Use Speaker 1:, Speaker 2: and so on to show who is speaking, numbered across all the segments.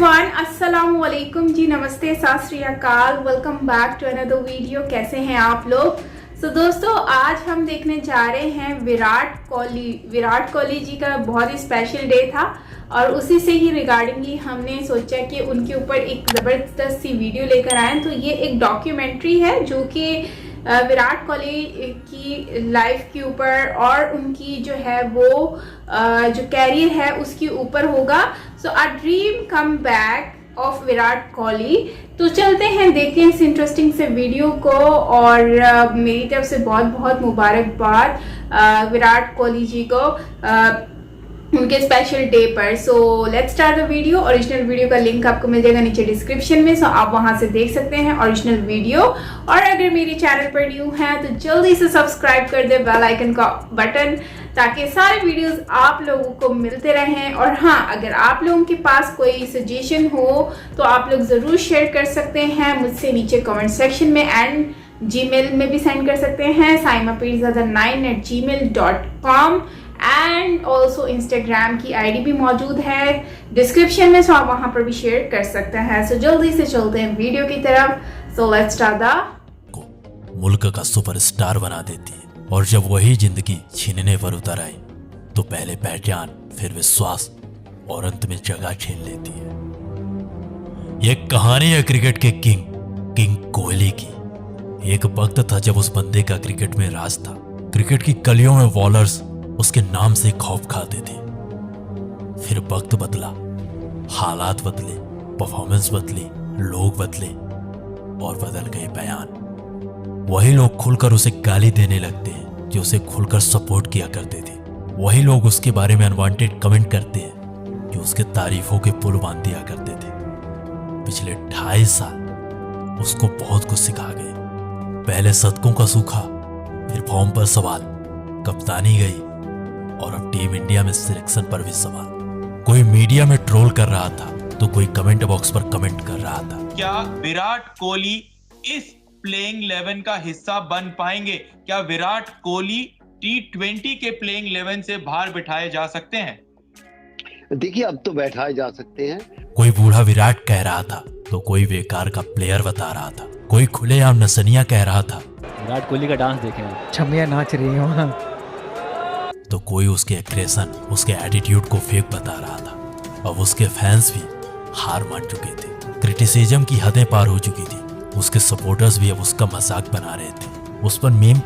Speaker 1: Everyone, अस्सलाम वालेकुम जी, नमस्ते, Sat Sri Akal. Welcome back to another video. कैसे हैं आप लोग? दोस्तों, आज हम देखने जा रहे हैं विराट कोहली जी का बहुत ही स्पेशल डे था और उसी से ही रिगार्डिंगली हमने सोचा कि उनके ऊपर एक ज़बरदस्त सी वीडियो लेकर आए। तो ये एक डॉक्यूमेंट्री है जो कि विराट कोहली की लाइफ के ऊपर और उनकी जो है वो जो कैरियर है उसके ऊपर होगा। So a dream come back of Virat Kohli. तो चलते हैं, देखते हैं इस इंटरेस्टिंग से वीडियो को। और मेरी तरफ से बहुत बहुत मुबारकबाद विराट कोहली जी को उनके स्पेशल डे पर। So let's start the video. Original video का लिंक आपको मिल जाएगा नीचे डिस्क्रिप्शन में, सो आप वहां से देख सकते हैं ओरिजिनल वीडियो। और अगर मेरे चैनल पर न्यू है तो जल्दी से सब्सक्राइब कर दे बेल आइकन का बटन, ताकि सारे वीडियोस आप लोगों को मिलते रहें। और हाँ, अगर आप लोगों के पास कोई सजेशन हो तो आप लोग ज़रूर शेयर कर सकते हैं मुझसे नीचे कमेंट सेक्शन में, एंड जीमेल में भी सेंड कर सकते हैं saimapirzada9@gmail.com। एंड ऑल्सो इंस्टाग्राम की आईडी भी मौजूद है डिस्क्रिप्शन में, सो आप वहां पर भी शेयर कर सकते हैं। सो जल्दी से चलते हैं वीडियो की तरफ। सो लेट्स स्टार्ट द
Speaker 2: को मुल्क का सुपरस्टार बना देती है, और जब वही जिंदगी छीनने पर उतर आई तो पहले पहचान, फिर विश्वास और अंत में जगह छीन लेती है। यह कहानी है क्रिकेट के किंग कोहली की। एक वक्त था जब उस बंदे का क्रिकेट में राज था। क्रिकेट की गलियों में बॉलर्स उसके नाम से खौफ खाते थे। फिर वक्त बदला, हालात बदले, परफॉर्मेंस बदली, लोग बदले और बदल गए बयान। वही लोग खुलकर उसे गाली देने लगते हैं जो उसे खुलकर सपोर्ट किया करते थे। वही लोग उसके बारे में अनवांटेड कमेंट करते हैं जो उसके तारीफों के पुल बांध दिया करते थे। पिछले 2.5 साल उसको बहुत कुछ सिखा गए। पहले शतकों का सूखा, फिर फॉर्म पर सवाल, कप्तानी गई और अब टीम इंडिया में सिलेक्शन पर भी सवाल। कोई मीडिया में ट्रोल कर रहा था तो कोई कमेंट बॉक्स पर कमेंट कर रहा था।
Speaker 3: क्या विराट कोहली इस प्लेइंग 11 का हिस्सा बन पाएंगे? क्या विराट कोहली T20 के प्लेइंग 11 से बाहर बिठाए जा सकते हैं?
Speaker 4: देखिए, अब तो बैठाए जा सकते हैं।
Speaker 2: कोई बूढ़ा विराट कह रहा था तो कोई बेकार का प्लेयर बता रहा था। कोई खुलेआम नसनिया कह रहा था।
Speaker 5: विराट कोहली का डांस देखें,
Speaker 6: छमिया नाच रही है वहां।
Speaker 2: तो कोई उसके एग्रेशन, उसके एटीट्यूड को फेक बता रहा था। अब उसके फैंस भी हार मान चुके थे। क्रिटिसिज्म की हदें पार हो चुकी थी। उसके सपोर्टर्स भी अब उसका मजाक बना रहे थे। उस पर मीम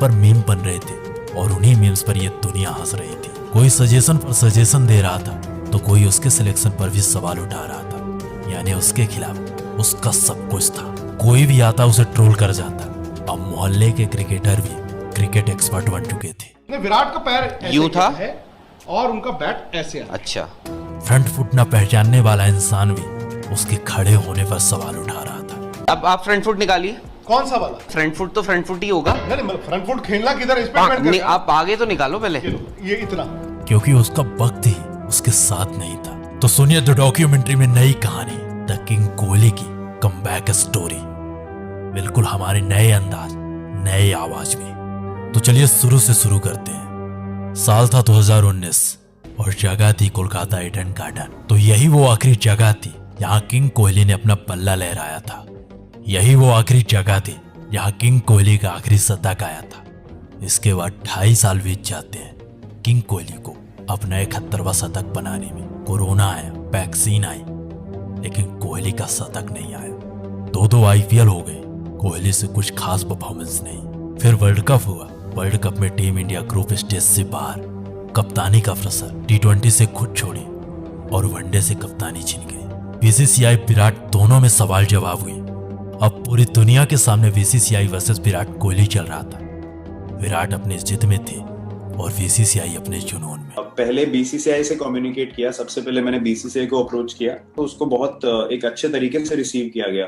Speaker 2: बन रहे थे और उन्हीं मीम्स पर ये दुनिया हंस रही थी। कोई सजेशन पर सजेशन दे रहा था तो कोई उसके सिलेक्शन पर भी सवाल उठा रहा था। यानी उसके खिलाफ उसका सब कुछ था। कोई भी आता उसे ट्रोल कर जाता। अब मोहल्ले के क्रिकेटर भी क्रिकेट एक्सपर्ट बन चुके थे।
Speaker 7: विराट का पैर ऐसे
Speaker 8: यूं था
Speaker 7: है और उनका बैट ऐसे है।
Speaker 8: अच्छा,
Speaker 2: फ्रंट फुट न पहचानने वाला इंसान भी उसके खड़े होने पर सवाल उठा रहा था।
Speaker 8: अब आप फ्रंट फुट निकालिए।
Speaker 7: कौन सा वाला?
Speaker 8: फ्रंट फुट तो फ्रंट फुट ही होगा।
Speaker 7: नहीं, फ्रंट फुट खेलना किधर, इस पे डिपेंड करता है।
Speaker 8: आप आगे तो निकालो पहले।
Speaker 7: ये इतना,
Speaker 2: क्योंकि उसका वक्त ही उसके साथ नहीं था। तो सुनिए द डॉक्यूमेंट्री में नई कहानी, द किंग कोहली की कमबैक स्टोरी, बिल्कुल हमारे नए अंदाज, नए आवाज में। तो चलिए शुरू से शुरू करते हैं। साल था 2019 और जगह थी कोलकाता ईडन गार्डन। तो यही वो आखिरी जगह थी जहां किंग कोहली ने अपना पल्ला लहराया था। यही वो आखिरी जगह थी जहां किंग कोहली का आखिरी शतक आया था। इसके बाद 2.5 साल बीत जाते हैं किंग कोहली को अपना 71वां शतक बनाने में। कोरोना आया, वैक्सीन आई, लेकिन कोहली का शतक नहीं आया। 2 IPL हो गए, कोहली से कुछ खास परफॉर्मेंस नहीं। फिर वर्ल्ड कप हुआ। वर्ल्ड कप में टीम इंडिया ग्रुप स्टेज से बाहर। कप्तानी का प्रेशर, T20 से खुद छोड़ी और वनडे से कप्तानी छीन गई। बीसीसीआई विराट दोनों में सवाल जवाब हुई। अब पूरी दुनिया के सामने बीसीसीआई वर्सेस विराट कोहली चल रहा था। विराट अपनी जिद में थे और बीसीसीआई अपने जुनून में।
Speaker 9: पहले बीसीसीआई से कम्युनिकेट किया। सबसे पहले मैंने बीसीसीआई को अप्रोच किया तो उसको बहुत एक अच्छे तरीके से रिसीव किया गया।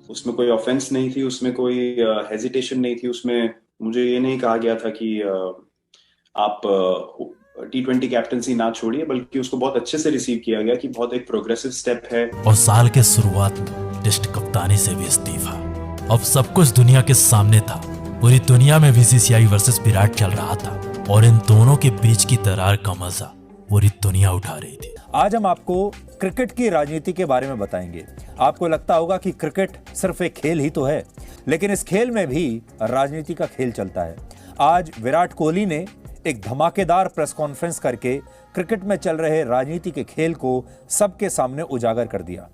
Speaker 9: उसमें कोई ऑफेंस नहीं थी, उसमें कोई हेजिटेशन नहीं थी। उसमें मुझे ये नहीं कहा गया था कि आप T20 कैप्टनसी ना छोड़िए, बल्कि उसको बहुत अच्छे से रिसीव किया गया कि बहुत एक प्रोग्रेसिव स्टेप है।
Speaker 2: और साल के शुरुआत में टेस्ट कप्तानी से भी इस्तीफा। अब सब कुछ दुनिया के सामने था। पूरी दुनिया में बीसीसीआई वर्सेस विराट चल रहा था और इन दोनों के बीच की दरार का मजा पूरी दुनिया उठा रही थी।
Speaker 10: आज हम आपको
Speaker 6: क्रिकेट की राजनीति के बारे में बताएंगे। आपको लगता होगा कि क्रिकेट सिर्फ एक खेल ही तो है, लेकिन इस खेल में भी राजनीति का खेल चलता है। आज विराट कोहली ने एक धमाकेदार प्रेस कॉन्फ्रेंस करके क्रिकेट में चल रहे राजनीति के खेल को सबके सामने उजागर कर दिया।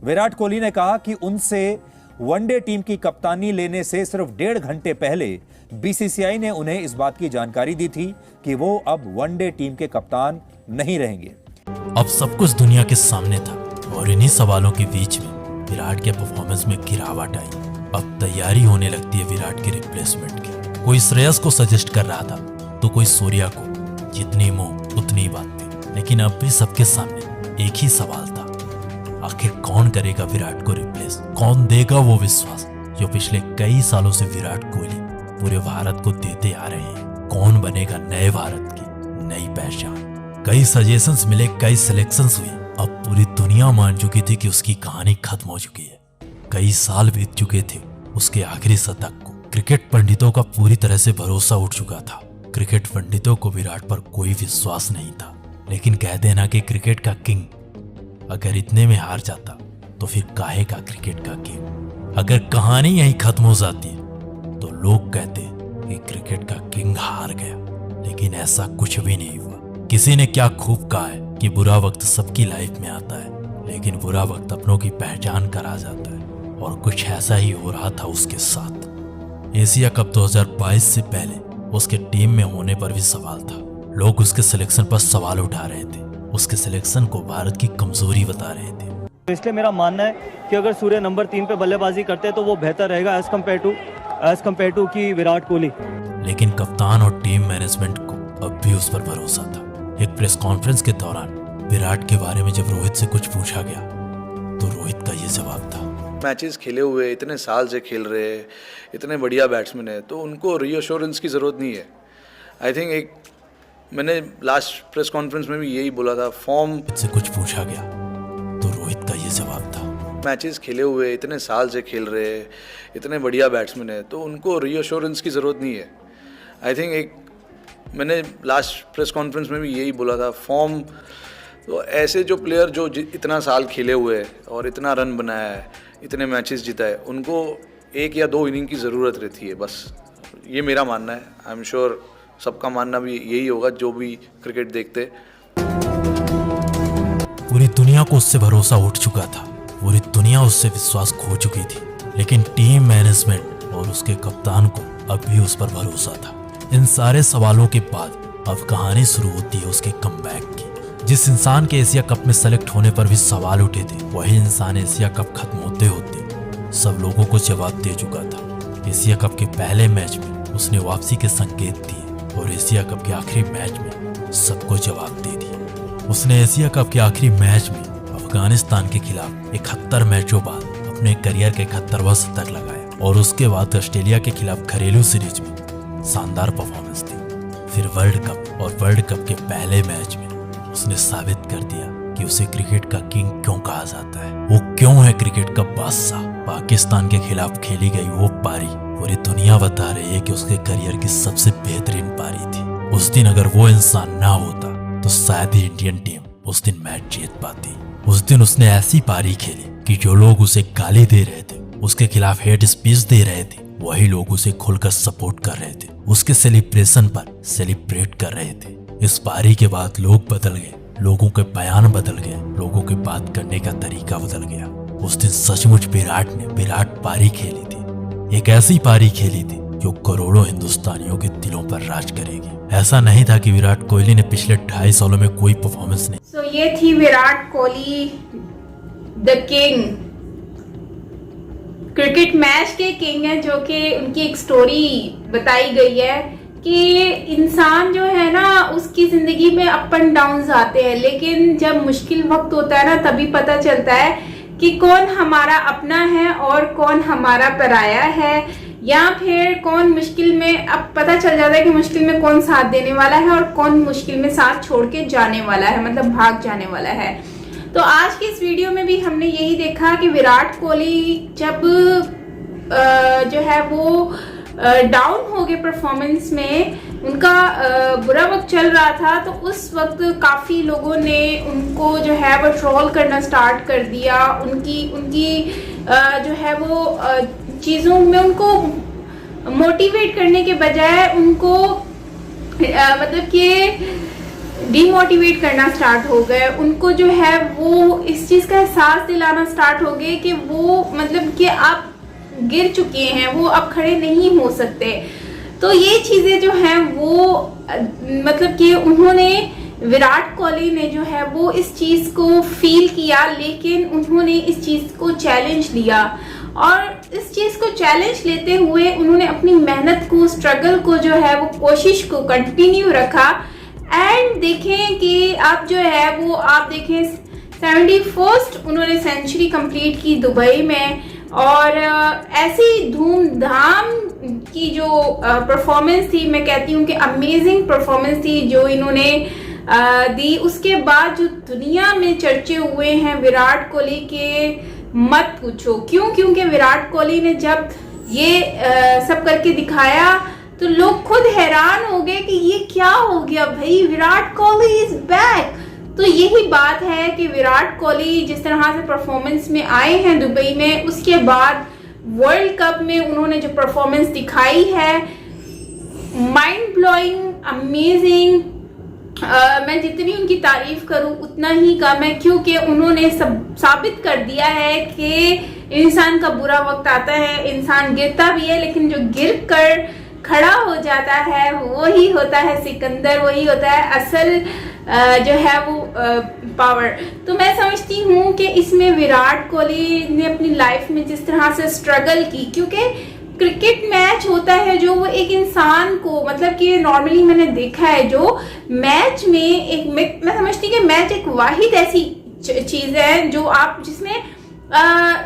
Speaker 6: विराट कोहली ने कहा कि उनसे वनडे टीम की कप्तानी लेने से सिर्फ 1.5 घंटे पहले बीसीसीआई ने उन्हें इस बात की जानकारी दी थी कि वो अब वनडे टीम के कप्तान नहीं रहेंगे।
Speaker 2: अब सब कुछ दुनिया के सामने था और इन्हीं सवालों के बीच में विराट के परफॉर्मेंस में गिरावट आई। अब तैयारी होने लगती है विराट की रिप्लेसमेंट की। कोई श्रेयस को सजेस्ट कर रहा था तो कोई सूर्या को। जितनी मुंह उतनी बात थी, लेकिन अब भी सबके सामने एक ही सवाल था, आखिर कौन करेगा विराट को रिप्लेस? कौन देगा वो विश्वास जो पिछले कई सालों से विराट कोहली पूरे भारत को देते आ रहे हैं? कौन बनेगा नए भारत की नई पहचान? कई सजेशंस मिले, कई सिलेक्शंस हुए। अब पूरी दुनिया मान चुकी थी कि उसकी कहानी खत्म हो चुकी है। कई साल बीत चुके थे उसके आखिरी शतक को। क्रिकेट पंडितों का पूरी तरह से भरोसा उठ चुका था। क्रिकेट पंडितों को विराट पर कोई विश्वास नहीं था। लेकिन कहते हैं ना कि क्रिकेट का किंग अगर इतने में हार जाता तो फिर काहे का क्रिकेट का किंग? अगर कहानी यहीं खत्म हो जाती तो लोग कहते कि क्रिकेट का किंग हार गया, लेकिन ऐसा कुछ भी नहीं हुआ। किसी ने क्या खूब कहा है कि बुरा वक्त सबकी लाइफ में आता है, लेकिन बुरा वक्त अपनों की पहचान कर आ जाता है। और कुछ ऐसा ही हो रहा था उसके साथ। एशिया कप 2022 से पहले उसके टीम में होने पर भी सवाल था। लोग उसके सिलेक्शन पर सवाल उठा रहे थे, उसके सिलेक्शन को भारत की कमजोरी बता रहे थे।
Speaker 5: इसलिए मेरा मानना है कि अगर सूर्य नंबर 3 पे बल्लेबाजी करते तो वो बेहतर रहेगा एज कम्पेयर टू की विराट कोहली।
Speaker 2: लेकिन कप्तान और टीम मैनेजमेंट को अब भी उस पर भरोसा था। एक प्रेस कॉन्फ्रेंस के दौरान विराट के बारे में जब रोहित से कुछ पूछा गया तो रोहित का ये जवाब था,
Speaker 10: मैचेस खेले हुए, इतने साल से खेल रहे, इतने बढ़िया बैट्समैन है, तो उनको रीअश्योरेंस की ज़रूरत नहीं है। आई थिंक मैंने लास्ट प्रेस कॉन्फ्रेंस में भी यही बोला था, फॉर्म
Speaker 2: से कुछ पूछा गया तो रोहित का ये जवाब था,
Speaker 10: मैचेस खेले हुए, इतने साल से खेल रहे, इतने बढ़िया बैट्समैन है, तो उनको रीअश्योरेंस की ज़रूरत नहीं है। आई थिंक मैंने लास्ट प्रेस कॉन्फ्रेंस में भी यही बोला था, फॉर्म तो ऐसे जो प्लेयर जो इतना साल खेले हुए और इतना रन बनाया है, इतने मैचेस जीता है, उनको 1 या 2 इनिंग की ज़रूरत रहती है, बस ये मेरा मानना है। आई एम श्योर सबका मानना भी यही होगा जो भी क्रिकेट देखते।
Speaker 2: पूरी दुनिया को उससे भरोसा उठ चुका था, पूरी दुनिया उससे विश्वास खो चुकी थी, लेकिन टीम मैनेजमेंट और उसके कप्तान को अब भी उस पर भरोसा था। इन सारे सवालों के बाद अब कहानी शुरू होती है उसके कमबैक की। जिस इंसान के एशिया कप में सेलेक्ट होने पर भी सवाल उठे थे, वही इंसान एशिया कप खत्म होते होते सब लोगों को जवाब दे चुका था। एशिया कप के पहले मैच में उसने वापसी के संकेत दिए और एशिया कप के आखिरी मैच में सबको जवाब दे दिया। उसने एशिया कप के आखिरी मैच में अफगानिस्तान के खिलाफ 71 मैचों बाद अपने करियर के 71वां शतक लगाया और उसके बाद ऑस्ट्रेलिया के खिलाफ घरेलू सीरीज में शानदार परफॉर्मेंस दी। फिर वर्ल्ड कप और वर्ल्ड कप के पहले मैच में उसने साबित कर दिया कि उसे क्रिकेट का किंग क्यों कहा जाता है, वो क्यों है क्रिकेट का बादशाह। पाकिस्तान के खिलाफ खेली गई वो पारी पूरी दुनिया बता रही है कि उसके करियर की सबसे बेहतरीन पारी थी। उस दिन अगर वो इंसान ना होता तो शायद ही इंडियन टीम उस दिन मैच जीत पाती। उस दिन उसने ऐसी पारी खेली कि जो लोग उसे गाली दे रहे थे, उसके खिलाफ हेट स्पीच दे रहे थे, वही लोग उसे खुलकर सपोर्ट कर रहे थे, उसके सेलिब्रेशन पर सेलिब्रेट कर रहे थे। इस पारी के बाद लोग बदल गए, लोगों के बयान बदल गए, लोगों के बात करने का तरीका बदल गया। उस दिन सचमुच विराट ने विराट पारी खेली थी, एक ऐसी पारी खेली थी जो करोड़ों हिंदुस्तानियों के दिलों पर राज करेगी। ऐसा नहीं था कि विराट कोहली ने पिछले 2.5 सालों में कोई परफॉर्मेंस नहीं।
Speaker 1: सो ये थी Virat Kohli the king, cricket match के किंग है, जो कि उनकी एक स्टोरी बताई गई है कि इंसान जो है ना उसकी जिंदगी में अप एंड डाउन आते हैं, लेकिन जब मुश्किल वक्त होता है ना तभी पता चलता है कि कौन हमारा अपना है और कौन हमारा पराया है, या फिर कौन मुश्किल में, अब पता चल जाता है कि मुश्किल में कौन साथ देने वाला है और कौन मुश्किल में साथ छोड़ के जाने वाला है, मतलब भाग जाने वाला है। तो आज की इस वीडियो में भी हमने यही देखा कि विराट कोहली जब जो है वो डाउन हो गए परफॉर्मेंस में, उनका बुरा वक्त चल रहा था, तो उस वक्त काफ़ी लोगों ने उनको जो है वो ट्रोल करना स्टार्ट कर दिया। उनकी जो है वो चीज़ों में उनको मोटिवेट करने के बजाय उनको मतलब कि डीमोटिवेट करना स्टार्ट हो गए। उनको जो है वो इस चीज़ का एहसास दिलाना स्टार्ट हो गए कि वो मतलब कि आप गिर चुके हैं, वो अब खड़े नहीं हो सकते। तो ये चीज़ें जो हैं वो मतलब कि उन्होंने, विराट कोहली ने जो है वो इस चीज़ को फील किया, लेकिन उन्होंने इस चीज़ को चैलेंज लिया और इस चीज़ को चैलेंज लेते हुए उन्होंने अपनी मेहनत को, स्ट्रगल को जो है वो कोशिश को कंटिन्यू रखा। एंड देखें कि आप जो है वो आप देखें 71st उन्होंने सेंचुरी कंप्लीट की दुबई में, और ऐसी धूमधाम की जो परफॉर्मेंस थी, मैं कहती हूँ कि अमेजिंग परफॉर्मेंस थी जो इन्होंने दी। उसके बाद जो दुनिया में चर्चे हुए हैं विराट कोहली के, मत पूछो क्यों, क्योंकि विराट कोहली ने जब ये सब करके दिखाया तो लोग खुद हैरान हो गए कि ये क्या हो गया भाई, विराट कोहली इज बैक। तो यही बात है कि विराट कोहली जिस तरह से परफॉर्मेंस में आए हैं दुबई में, उसके बाद वर्ल्ड कप में उन्होंने जो परफॉर्मेंस दिखाई है, माइंड ब्लोइंग, अमेजिंग। मैं जितनी उनकी तारीफ करूं उतना ही कम है, क्योंकि उन्होंने सब साबित कर दिया है कि इंसान का बुरा वक्त आता है, इंसान गिरता भी है, लेकिन जो गिर कर खड़ा हो जाता है वही होता है सिकंदर, वही होता है असल जो है वो पावर। तो मैं समझती हूँ कि इसमें विराट कोहली ने अपनी लाइफ में जिस तरह से स्ट्रगल की, क्योंकि क्रिकेट मैच होता है जो वो एक इंसान को, मतलब कि नॉर्मली मैंने देखा है जो मैच में एक, मैं समझती हूँ कि मैच एक वाहिद ऐसी चीज़ है जो आप, जिसमें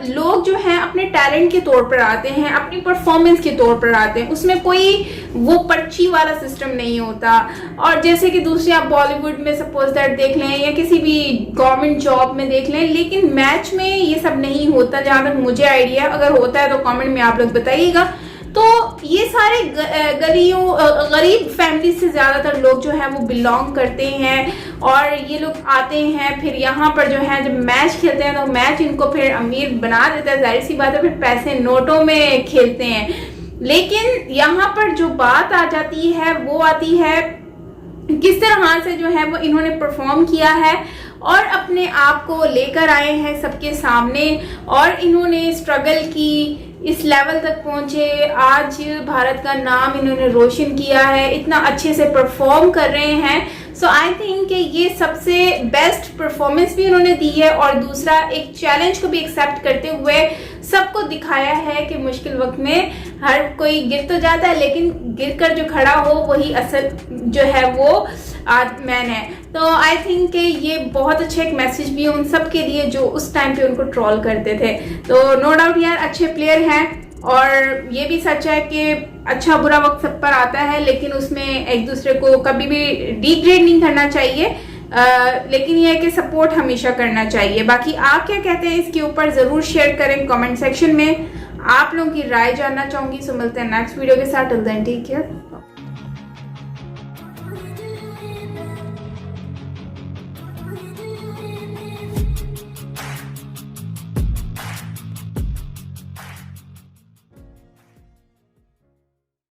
Speaker 1: लोग जो हैं अपने टैलेंट के तौर पर आते हैं, अपनी परफॉर्मेंस के तौर पर आते हैं, उसमें कोई वो पर्ची वाला सिस्टम नहीं होता। और जैसे कि दूसरे आप बॉलीवुड में सपोज दैट देख लें या किसी भी गवर्नमेंट जॉब में देख लें, लेकिन मैच में ये सब नहीं होता जहाँ तक मुझे आइडिया है। अगर होता है तो कमेंट में आप लोग बताइएगा। तो ये सारे गरीब फैमिली से ज़्यादातर लोग जो है वो बिलोंग करते हैं, और ये लोग आते हैं फिर यहाँ पर जो है जब मैच खेलते हैं तो मैच इनको फिर अमीर बना देता है, जाहिर सी बात है, फिर पैसे नोटों में खेलते हैं। लेकिन यहाँ पर जो बात आ जाती है वो आती है किस तरह से जो है वो इन्होंने परफॉर्म किया है और अपने आप को लेकर आए हैं सबके सामने, और इन्होंने स्ट्रगल की, इस लेवल तक पहुंचे। आज भारत का नाम इन्होंने रोशन किया है, इतना अच्छे से परफॉर्म कर रहे हैं। सो आई थिंक कि ये सबसे बेस्ट परफॉर्मेंस भी उन्होंने दी है, और दूसरा एक चैलेंज को भी एक्सेप्ट करते हुए सबको दिखाया है कि मुश्किल वक्त में हर कोई गिर तो जाता है, लेकिन गिरकर जो खड़ा हो वही असल जो है वो मैन है। तो आई थिंक कि ये बहुत अच्छा एक मैसेज भी है उन सब के लिए जो उस टाइम पे उनको ट्रोल करते थे। तो नो डाउट यार अच्छे प्लेयर हैं, और ये भी सच है कि अच्छा बुरा वक्त सब पर आता है, लेकिन उसमें एक दूसरे को कभी भी डिग्रेड नहीं करना चाहिए, लेकिन यह है कि सपोर्ट हमेशा करना चाहिए। बाकी आप क्या कहते हैं इसके ऊपर ज़रूर शेयर करें कमेंट सेक्शन में, आप लोगों की राय जानना चाहूँगी। सो मिलते हैं नेक्स्ट वीडियो के साथ, टिल देन टेक केयर।